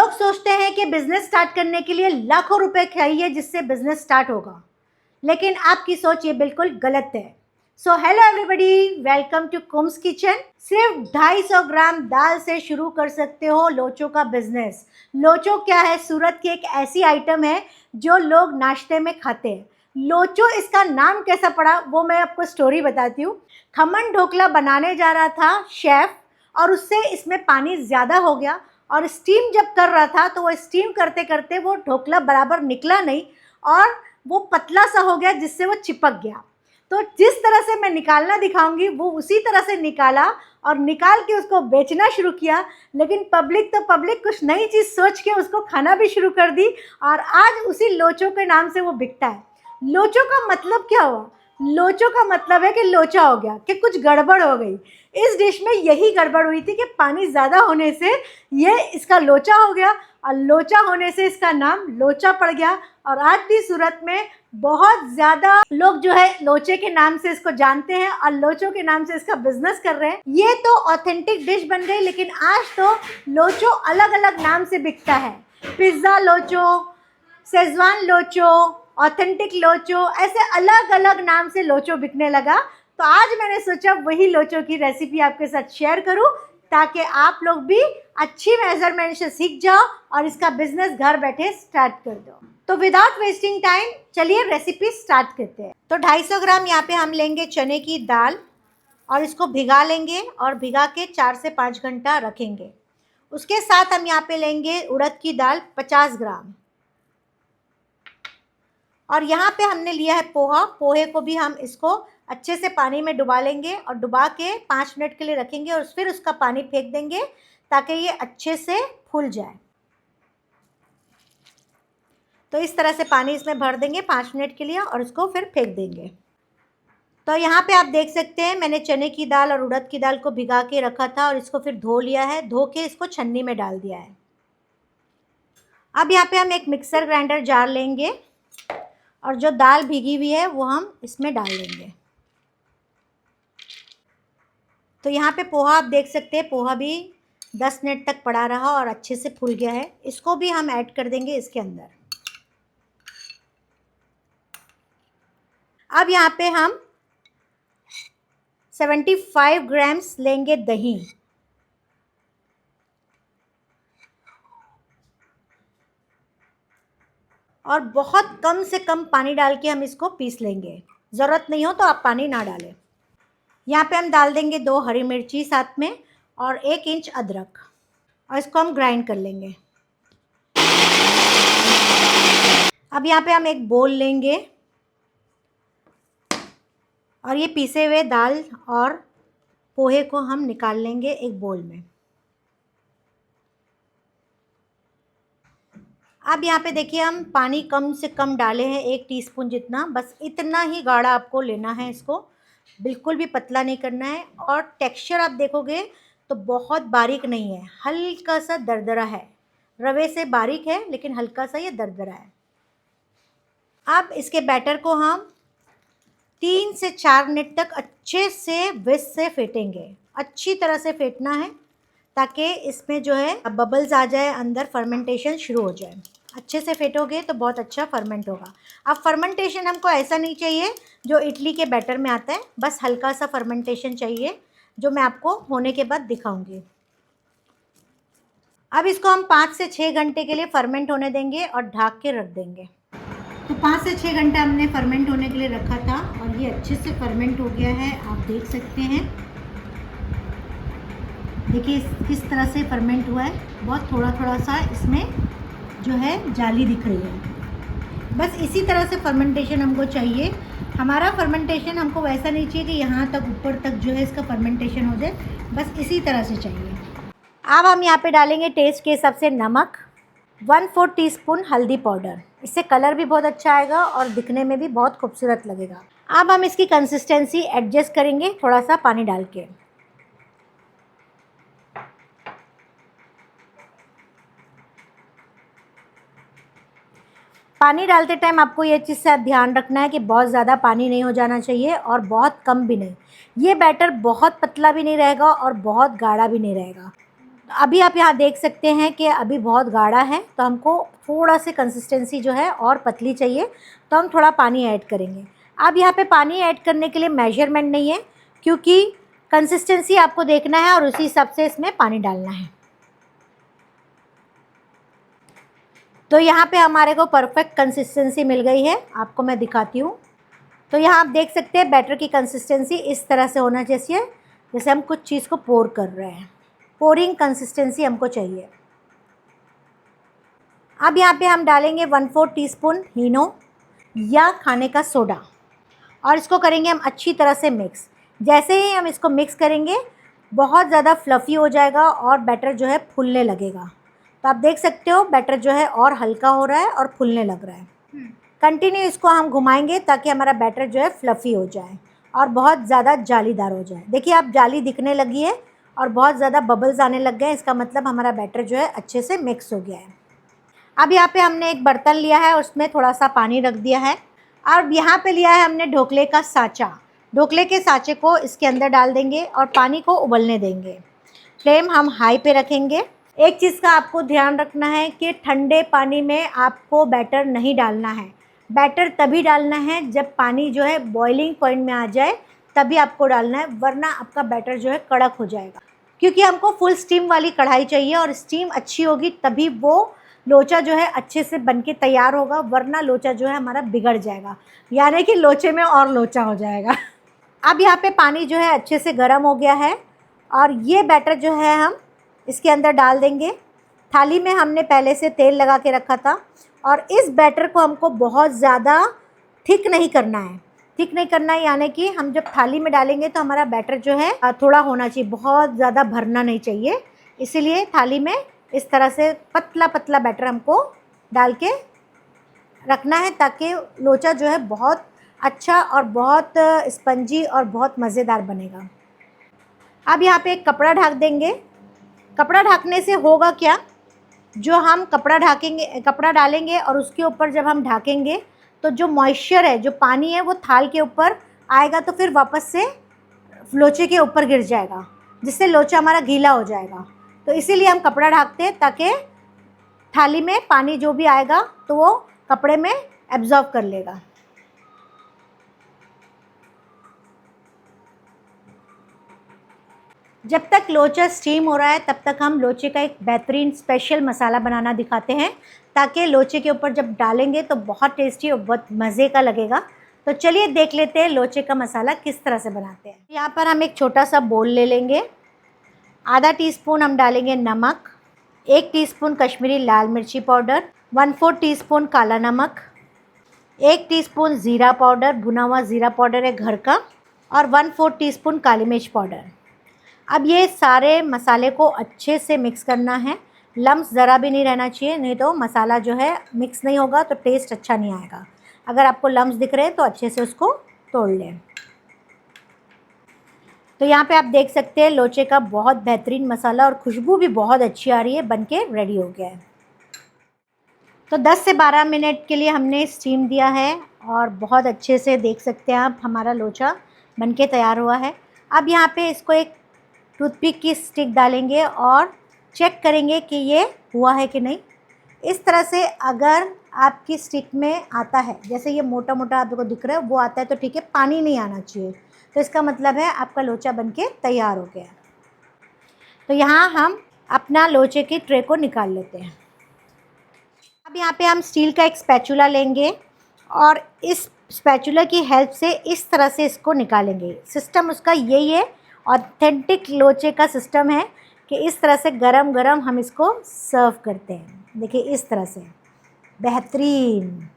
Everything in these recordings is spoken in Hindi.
लोग सोचते हैं कि बिजनेस स्टार्ट करने के लिए लाखों रुपए चाहिए जिससे बिजनेस स्टार्ट होगा, लेकिन आपकी सोच ये बिल्कुल गलत है। So hello everybody, welcome to कुम्स किचन। सिर्फ 250 ग्राम दाल से शुरू कर सकते हो लोचो का बिजनेस। लोचो क्या है? सूरत की एक ऐसी आइटम है जो लोग नाश्ते में खाते हैं। लोचो इसका नाम कैसा पड़ा वो मैं आपको स्टोरी बताती हूँ। खमन ढोकला बनाने जा रहा था शेफ, और उससे इसमें पानी ज़्यादा हो गया, और स्टीम जब कर रहा था तो वो स्टीम करते करते वो ढोकला बराबर निकला नहीं और वो पतला सा हो गया जिससे वो चिपक गया। तो जिस तरह से मैं निकालना दिखाऊंगी वो उसी तरह से निकाला और निकाल के उसको बेचना शुरू किया। लेकिन पब्लिक कुछ नई चीज़ सोच के उसको खाना भी शुरू कर दी, और आज उसी लोचो के नाम से वो बिकता है। लोचो का मतलब क्या हुआ? लोचो का मतलब है कि लोचा हो गया, कि कुछ गड़बड़ हो गई। इस डिश में यही गड़बड़ हुई थी कि पानी ज़्यादा होने से ये इसका लोचा हो गया, और लोचा होने से इसका नाम लोचा पड़ गया। और आज भी सूरत में बहुत ज़्यादा लोग जो है लोचे के नाम से इसको जानते हैं और लोचो के नाम से इसका बिजनेस कर रहे हैं। ये तो ऑथेंटिक डिश बन गई, लेकिन आज तो लोचो अलग अलग नाम से बिकता है। Pizza locho, Schezwan locho, authentic locho, ऐसे अलग अलग नाम से लोचो बिकने लगा। तो आज मैंने सोचा वही लोचो की रेसिपी आपके साथ शेयर करूं, ताकि आप लोग भी अच्छी मेजरमेंट से सीख जाओ और इसका बिजनेस घर बैठे स्टार्ट कर दो। तो विदाउट वेस्टिंग टाइम चलिए रेसिपी स्टार्ट करते हैं। तो 250 ग्राम यहाँ पे हम लेंगे चने की दाल, और इसको भिगा लेंगे और भिगा के 4 से 5 घंटा रखेंगे। उसके साथ हम यहाँ पे लेंगे उड़द की दाल 50 ग्राम, और यहाँ पे हमने लिया है पोहा। पोहे को भी हम इसको अच्छे से पानी में डुबा लेंगे और डुबा के 5 मिनट के लिए रखेंगे, और फिर उसका पानी फेंक देंगे ताकि ये अच्छे से फूल जाए। तो इस तरह से पानी इसमें भर देंगे 5 मिनट के लिए और इसको फिर फेंक देंगे। तो यहाँ पे आप देख सकते हैं मैंने चने की दाल और उड़द की दाल को भिगा के रखा था, और इसको फिर धो लिया है। धो के इसको छन्नी में डाल दिया है। अब यहाँ पे हम एक मिक्सर ग्राइंडर जार लेंगे, और जो दाल भीगी हुई है वो हम इसमें डाल देंगे। तो यहाँ पे पोहा आप देख सकते हैं, पोहा भी 10 मिनट तक पड़ा रहा और अच्छे से फूल गया है। इसको भी हम ऐड कर देंगे इसके अंदर। अब यहाँ पे हम 75 ग्राम्स लेंगे दही, और बहुत कम से कम पानी डाल के हम इसको पीस लेंगे। ज़रूरत नहीं हो तो आप पानी ना डालें। यहाँ पे हम डाल देंगे 2 हरी मिर्ची साथ में, और 1 इंच अदरक, और इसको हम ग्राइंड कर लेंगे। अब यहाँ पे हम एक बोल लेंगे, और ये पीसे हुए दाल और पोहे को हम निकाल लेंगे एक बोल में। अब यहाँ पे देखिए हम पानी कम से कम डाले हैं, 1 टीस्पून जितना, बस इतना ही गाढ़ा आपको लेना है। इसको बिल्कुल भी पतला नहीं करना है। और टेक्सचर आप देखोगे तो बहुत बारीक नहीं है, हल्का सा दरदरा है। रवे से बारीक है लेकिन हल्का सा ये दरदरा है। अब इसके बैटर को हम 3 से 4 मिनट तक अच्छे से विस्क से फेंटेंगे। अच्छी तरह से फेंटना है ताकि इसमें जो है बबल्स आ जाए, अंदर फर्मेंटेशन शुरू हो जाए। अच्छे से फेंटोगे तो बहुत अच्छा फर्मेंट होगा। अब फर्मेंटेशन हमको ऐसा नहीं चाहिए जो इडली के बैटर में आता है, बस हल्का सा फर्मेंटेशन चाहिए, जो मैं आपको होने के बाद दिखाऊंगी। अब इसको हम 5 से 6 घंटे के लिए फर्मेंट होने देंगे और ढक के रख देंगे। तो 5 से 6 घंटा हमने फर्मेंट होने के लिए रखा था, और ये अच्छे से फर्मेंट हो गया है, आप देख सकते हैं। देखिए किस तरह से फर्मेंट हुआ है। बहुत थोड़ा थोड़ा सा इसमें जो है जाली दिख रही है। बस इसी तरह से फर्मेंटेशन हमको चाहिए। हमारा फर्मेंटेशन हमको वैसा नहीं चाहिए कि यहाँ तक ऊपर तक जो है इसका फर्मेंटेशन हो जाए, बस इसी तरह से चाहिए। अब हम यहाँ पे डालेंगे टेस्ट के हिसाब से नमक, 1/4 टीस्पून हल्दी पाउडर। इससे कलर भी बहुत अच्छा आएगा और दिखने में भी बहुत खूबसूरत लगेगा। अब हम इसकी कंसिस्टेंसी एडजस्ट करेंगे थोड़ा सा पानी डाल के। पानी डालते टाइम आपको ये चीज़ से ध्यान रखना है कि बहुत ज़्यादा पानी नहीं हो जाना चाहिए और बहुत कम भी नहीं। ये बैटर बहुत पतला भी नहीं रहेगा और बहुत गाढ़ा भी नहीं रहेगा। अभी आप यहाँ देख सकते हैं कि अभी बहुत गाढ़ा है, तो हमको थोड़ा सा कंसिस्टेंसी जो है और पतली चाहिए, तो हम थोड़ा पानी ऐड करेंगे। अब यहाँ पे पानी ऐड करने के लिए मेजरमेंट नहीं है, क्योंकि कंसिस्टेंसी आपको देखना है और उसी हिसाब से इसमें पानी डालना है। तो यहाँ पे हमारे को परफेक्ट कंसिस्टेंसी मिल गई है, आपको मैं दिखाती हूँ। तो यहाँ आप देख सकते हैं बैटर की कंसिस्टेंसी इस तरह से होना चाहिए, जैसे हम कुछ चीज़ को पोर कर रहे हैं। पोरिंग कंसिस्टेंसी हमको चाहिए। अब यहाँ पे हम डालेंगे 1/4 टीस्पून हीनो या खाने का सोडा, और इसको करेंगे हम अच्छी तरह से मिक्स। जैसे ही हम इसको मिक्स करेंगे बहुत ज़्यादा फ्लफ़ी हो जाएगा और बैटर जो है फूलने लगेगा। तो आप देख सकते हो बैटर जो है और हल्का हो रहा है और फूलने लग रहा है। कंटिन्यू इसको हम घुमाएंगे ताकि हमारा बैटर जो है फ्लफ़ी हो जाए और बहुत ज़्यादा जालीदार हो जाए। देखिए आप जाली दिखने लगी है और बहुत ज़्यादा बबल्स आने लग गए, इसका मतलब हमारा बैटर जो है अच्छे से मिक्स हो गया है। अब यहाँ पे हमने एक बर्तन लिया है, उसमें थोड़ा सा पानी रख दिया है। अब यहाँ पे लिया है हमने ढोकले का साँचा। ढोकले के साँचे को इसके अंदर डाल देंगे और पानी को उबलने देंगे। फ्लेम हम हाई पे रखेंगे। एक चीज़ का आपको ध्यान रखना है कि ठंडे पानी में आपको बैटर नहीं डालना है। बैटर तभी डालना है जब पानी जो है बॉइलिंग पॉइंट में आ जाए, तभी आपको डालना है, वरना आपका बैटर जो है कड़क हो जाएगा। क्योंकि हमको फुल स्टीम वाली कढ़ाई चाहिए और स्टीम अच्छी होगी तभी वो लोचा जो है अच्छे से बनके तैयार होगा, वरना लोचा जो है हमारा बिगड़ जाएगा, यानी कि लोचे में और लोचा हो जाएगा। अब यहाँ पे पानी जो है अच्छे से गर्म हो गया है और ये बैटर जो है हम इसके अंदर डाल देंगे। थाली में हमने पहले से तेल लगा के रखा था और इस बैटर को हमको बहुत ज़्यादा थिक नहीं करना है। थिक नहीं करना है यानी कि हम जब थाली में डालेंगे तो हमारा बैटर जो है थोड़ा होना चाहिए, बहुत ज़्यादा भरना नहीं चाहिए। इसीलिए थाली में इस तरह से पतला पतला बैटर हमको डाल के रखना है, ताकि लोचा जो है बहुत अच्छा और बहुत स्पंजी और बहुत मज़ेदार बनेगा। अब यहाँ पे एक कपड़ा ढक देंगे। कपड़ा ढकने से होगा क्या, जो हम कपड़ा डालेंगे और उसके ऊपर जब हम ढकेंगे तो जो मॉइस्चर है, जो पानी है, वो थाल के ऊपर आएगा तो फिर वापस से लोचे के ऊपर गिर जाएगा, जिससे लोचा हमारा गीला हो जाएगा। तो इसीलिए हम कपड़ा ढकते हैं ताकि थाली में पानी जो भी आएगा तो वो कपड़े में एब्जॉर्ब कर लेगा। जब तक लोचा स्टीम हो रहा है तब तक हम लोचे का एक बेहतरीन स्पेशल मसाला बनाना दिखाते हैं, ताकि लोचे के ऊपर जब डालेंगे तो बहुत टेस्टी और बहुत मज़े का लगेगा। तो चलिए देख लेते हैं लोचे का मसाला किस तरह से बनाते हैं। यहाँ पर हम एक छोटा सा बोल ले लेंगे। आधा टीस्पून हम डालेंगे नमक, 1 टीस्पून कश्मीरी लाल मिर्ची पाउडर, 1/4 टीस्पून काला नमक, 1 टीस्पून ज़ीरा पाउडर, भुना हुआ ज़ीरा पाउडर है घर का, और 1/4 टीस्पून काली मिर्च पाउडर। अब ये सारे मसाले को अच्छे से मिक्स करना है। लम्स ज़रा भी नहीं रहना चाहिए, नहीं तो मसाला जो है मिक्स नहीं होगा तो टेस्ट अच्छा नहीं आएगा। अगर आपको लम्स दिख रहे हैं तो अच्छे से उसको तोड़ लें। तो यहाँ पे आप देख सकते हैं लोचे का बहुत बेहतरीन मसाला और खुशबू भी बहुत अच्छी आ रही है, बनके रेडी हो गया है। तो 10 से 12 मिनट के लिए हमने स्टीम दिया है और बहुत अच्छे से देख सकते हैं आप हमारा लोचा बनके तैयार हुआ है। अब यहाँ पे इसको एक टूथपिक की स्टिक डालेंगे और चेक करेंगे कि ये हुआ है कि नहीं। इस तरह से अगर आपकी स्टिक में आता है, जैसे ये मोटा मोटा आपको दिख रहा है वो आता है तो ठीक है, पानी नहीं आना चाहिए, तो इसका मतलब है आपका लोचा बनके तैयार हो गया। तो यहाँ हम अपना लोचे की ट्रे को निकाल लेते हैं। अब यहाँ पे हम स्टील का एक स्पैचुला लेंगे और इस स्पैचुला की हेल्प से इस तरह से इसको निकालेंगे। सिस्टम उसका यही है, ऑथेंटिक लोचे का सिस्टम है कि इस तरह से गरम गरम हम इसको सर्व करते हैं। देखिए इस तरह से बेहतरीन।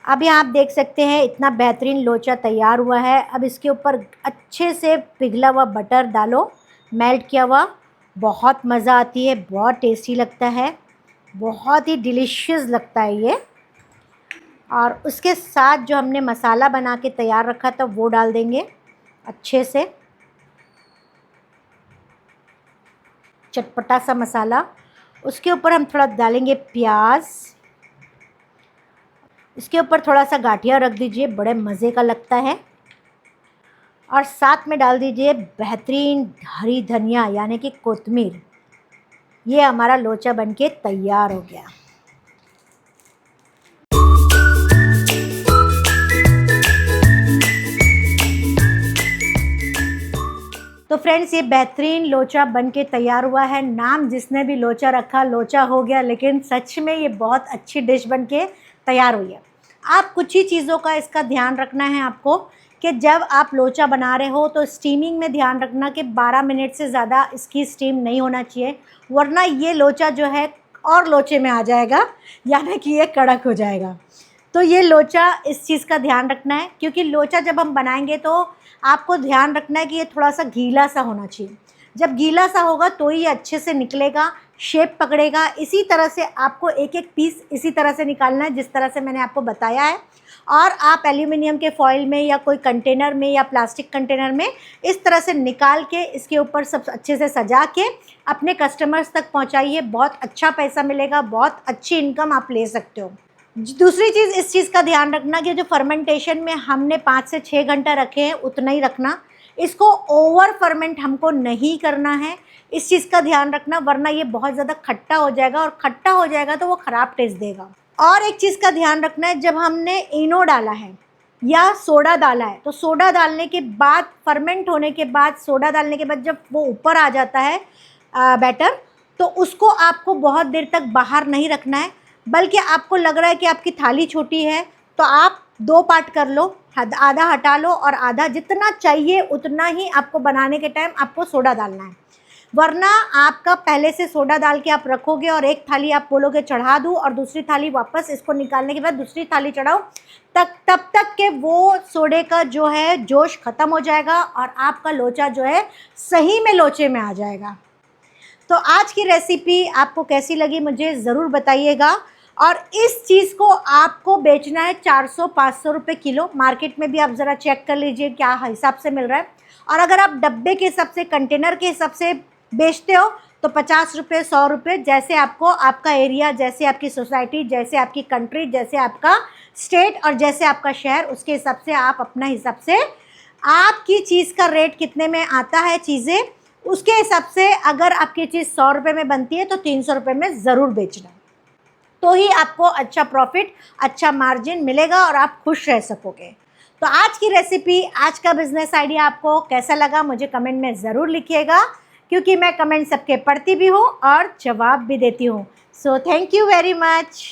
अब यहाँ आप देख सकते हैं इतना बेहतरीन लोचा तैयार हुआ है। अब इसके ऊपर अच्छे से पिघला हुआ बटर डालो, मेल्ट किया हुआ, बहुत मज़ा आती है, बहुत टेस्टी लगता है, बहुत ही डिलीशियस लगता है ये। और उसके साथ जो हमने मसाला बना के तैयार रखा था वो डाल देंगे अच्छे से, चटपटा सा मसाला। उसके ऊपर हम थोड़ा डालेंगे प्याज, इसके ऊपर थोड़ा सा गाठिया रख दीजिए, बड़े मज़े का लगता है। और साथ में डाल दीजिए बेहतरीन हरी धनिया यानी कि कोतमीर। ये हमारा लोचा बनके तैयार हो गया। तो फ्रेंड्स, ये बेहतरीन लोचा बन के तैयार हुआ है। नाम जिसने भी लोचा रखा लोचा हो गया, लेकिन सच में ये बहुत अच्छी डिश बन के तैयार हुई है। आप कुछ ही चीज़ों का इसका ध्यान रखना है आपको कि जब आप लोचा बना रहे हो तो स्टीमिंग में ध्यान रखना कि 12 मिनट से ज़्यादा इसकी स्टीम नहीं होना चाहिए, वरना ये लोचा जो है और लोचे में आ जाएगा, यानी कि ये कड़क हो जाएगा। तो ये लोचा, इस चीज़ का ध्यान रखना है, क्योंकि लोचा जब हम बनाएंगे तो आपको ध्यान रखना है कि ये थोड़ा सा गीला सा होना चाहिए। जब गीला सा होगा तो ये अच्छे से निकलेगा, शेप पकड़ेगा। इसी तरह से आपको एक एक पीस इसी तरह से निकालना है जिस तरह से मैंने आपको बताया है। और आप एल्यूमिनियम के फॉइल में या कोई कंटेनर में या प्लास्टिक कंटेनर में इस तरह से निकाल के इसके ऊपर सब अच्छे से सजा के अपने कस्टमर्स तक पहुँचाइए। बहुत अच्छा पैसा मिलेगा, बहुत अच्छी इनकम आप ले सकते हो। दूसरी चीज़, इस चीज़ का ध्यान रखना कि जो फर्मेंटेशन में हमने 5 से 6 घंटा रखे हैं उतना ही रखना, इसको ओवर फर्मेंट हमको नहीं करना है। इस चीज़ का ध्यान रखना, वरना ये बहुत ज़्यादा खट्टा हो जाएगा, और खट्टा हो जाएगा तो वो ख़राब टेस्ट देगा। और एक चीज़ का ध्यान रखना है, जब हमने इनो डाला है या सोडा डाला है तो सोडा डालने के बाद, फर्मेंट होने के बाद, सोडा डालने के बाद जब वो ऊपर आ जाता है बैटर, तो उसको आपको बहुत देर तक बाहर नहीं रखना है, बल्कि आपको लग रहा है कि आपकी थाली छोटी है तो आप 2 पार्ट कर लो, आधा हटा लो और आधा, जितना चाहिए उतना ही आपको बनाने के टाइम आपको सोडा डालना है। वरना आपका पहले से सोडा डाल के आप रखोगे और एक थाली आप बोलोगे चढ़ा दूँ और दूसरी थाली वापस इसको निकालने के बाद दूसरी थाली चढ़ाओ, तब तक के वो सोडे का जो है जोश ख़त्म हो जाएगा और आपका लोचा जो है सही में लोचे में आ जाएगा। तो आज की रेसिपी आपको कैसी लगी मुझे ज़रूर बताइएगा। और इस चीज़ को आपको बेचना है 400-500 रुपये किलो। मार्केट में भी आप ज़रा चेक कर लीजिए क्या हिसाब से मिल रहा है। और अगर आप डब्बे के हिसाब से, कंटेनर के हिसाब से बेचते हो तो 50 रुपये, 100 रुपये, जैसे आपको, आपका एरिया, जैसे आपकी सोसाइटी, जैसे आपकी कंट्री, जैसे आपका स्टेट और जैसे आपका शहर, उसके हिसाब से आप अपना हिसाब से आपकी चीज़ का रेट कितने में आता है चीज़ें, उसके हिसाब से अगर आपकी चीज़ 100 रुपये में बनती है तो 300 रुपये में ज़रूर बेचना, तो ही आपको अच्छा प्रॉफिट, अच्छा मार्जिन मिलेगा और आप खुश रह सकोगे। तो आज की रेसिपी, आज का बिजनेस आइडिया आपको कैसा लगा मुझे कमेंट में ज़रूर लिखिएगा, क्योंकि मैं कमेंट सबके पढ़ती भी हूँ और जवाब भी देती हूँ। So thank you very much.